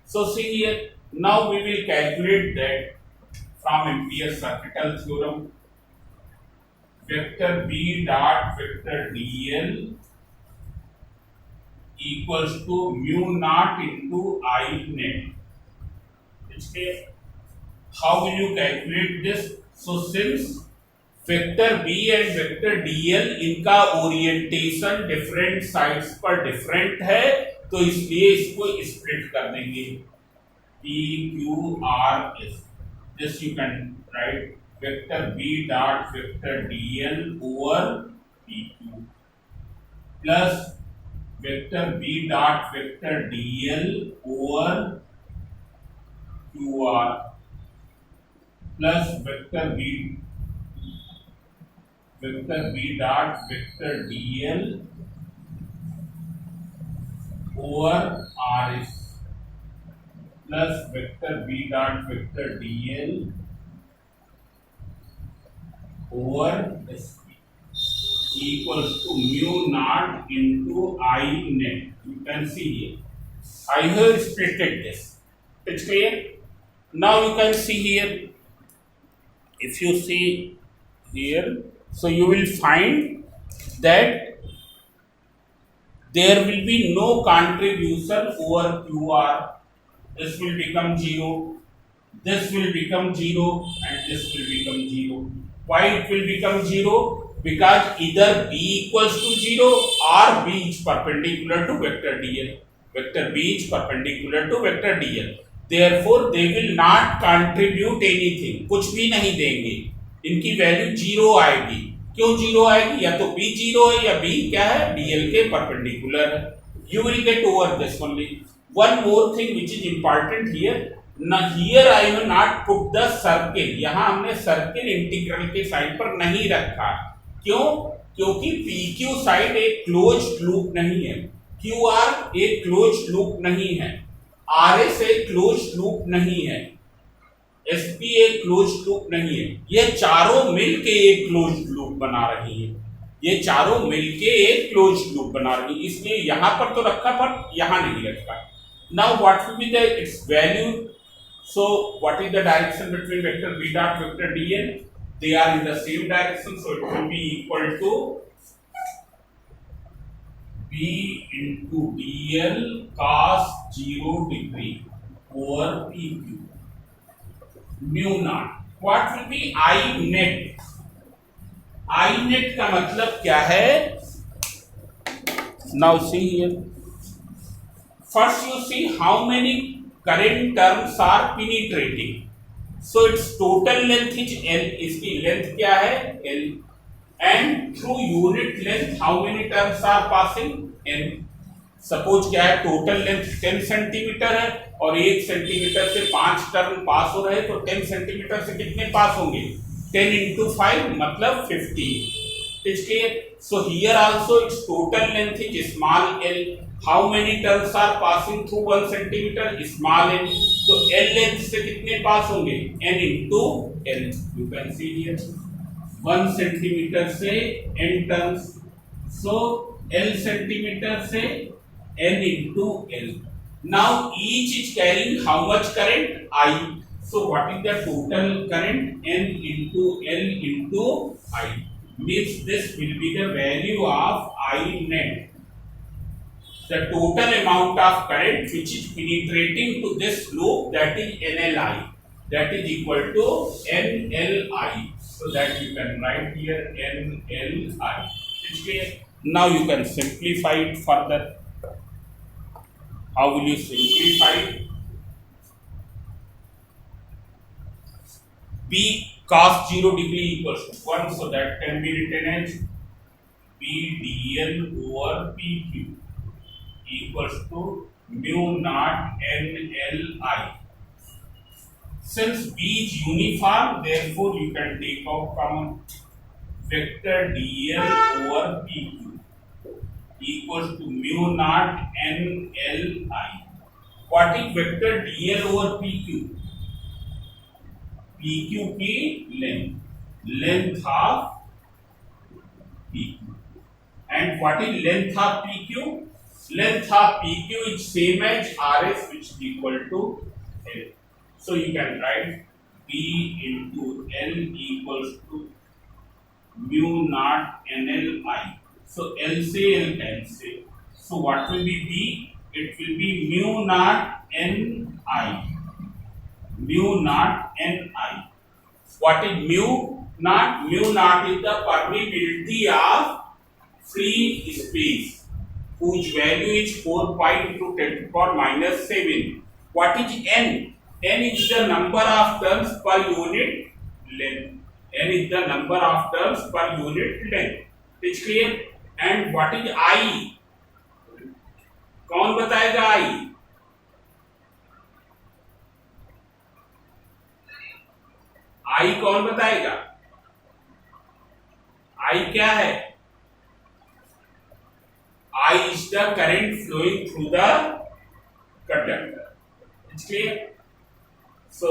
So see here, now we will calculate that from Ampere's circuital theorem. Vector B dot vector dl equals to mu naught into I net. It's clear? How will you calculate this? So since vector B and vector dl इनका orientation different sides पर different है, तो इसलिए इसको split कर देंगे. PQRS. This you can write vector B dot vector dl over PQ plus vector B dot vector dl over QR plus vector B dot vector dl over RS plus vector B dot vector dl over SP equals to mu naught into I net. You can see here. I have splitted this. It's clear? Now you can see here. If you see here, so you will find that there will be no contribution over QR. This will become 0. This will become 0 and this will become 0. Why it will become 0? Because either B equals to 0 or B is perpendicular to vector dl. Vector B is perpendicular to vector dl. Therefore they will not contribute anything. कुछ भी नहीं देंगे. इनकी value 0 आएगी. क्यों 0 आएगी? या तो B 0 है या B क्या है? dl के परपेंडिकुलर है. You will get over this only. One more thing which is important here. Now here I have not put the circle. यहाँ हमने सर्किल इंटीग्रल के साइड पर नहीं रखा. क्यों? क्योंकि PQ साइड एक क्लोज्ड लूप नहीं है. QR एक क्लोज्ड लूप नहीं है. RS एक क्लोज्ड लूप नहीं है. SP एक क्लोज्ड लूप नहीं है. ये चारों मिलके एक क्लोज्ड लूप बना रही है. ये चारों मिलके एक क्लोज्ड लूप बना रही है. इसलिए यहां पर तो रखा पर यहां नहीं रखा. Now what will be the its value? So what is the direction between vector B dot vector dl? They are in the same direction, so it will be equal to B into dl cos 0 degree over PQ mu naught. What will be I net? I net का मतलब क्या है? Now see here. First you see how many current terms are penetrating. So its total length is L. इसकी length क्या है? L. And through unit length how many terms are passing? N. Suppose क्या है? Total length 10 centimetre है और 1 centimetre से 5 term पास हो रहे, तो 10 सेंटीमीटर से कितने पास होंगे? 10 into 5 मतलब 15. इसलिए so here also its total length is small l. How many terms are passing through 1 centimeter? Small n. So l length से कितने पास होंगे? n into l. You can see here 1 centimeter से n terms. So l centimeter से n into l. Now each is carrying how much current? I. So what is the total current? N into L into I. Means this will be the value of I net. The total amount of current which is penetrating to this loop, that is NLI. That is equal to NLI. So that you can write here NLI. Now you can simplify it further. How will you simplify it? B cos 0 degree equals to 1, so that can be written as B dl over PQ equals to mu naught NLI. Since B is uniform, therefore you can take out common. Vector dl over PQ equals to mu naught NLI. What is vector dl over PQ? PQ की length of PQ. And what is length of PQ? Length of PQ is same as RS, which is equal to L. So you can write B into L equals to mu naught NLI. So L से L cancel. So what will be B? It will be mu naught NI. Mu naught Ni. What is mu naught? Mu naught is the permeability of free space, whose value is 4 pi into 10 to the power minus 7. What is N? N is the number of turns per unit length. N is the number of turns per unit length. It's clear? And what is I? कौन बताएगा I? I कौन बताएगा? I क्या है? I is the current flowing through the conductor. It's clear? So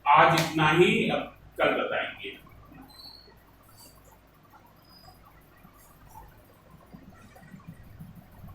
आज इतना ही, अब कल बताएंगे.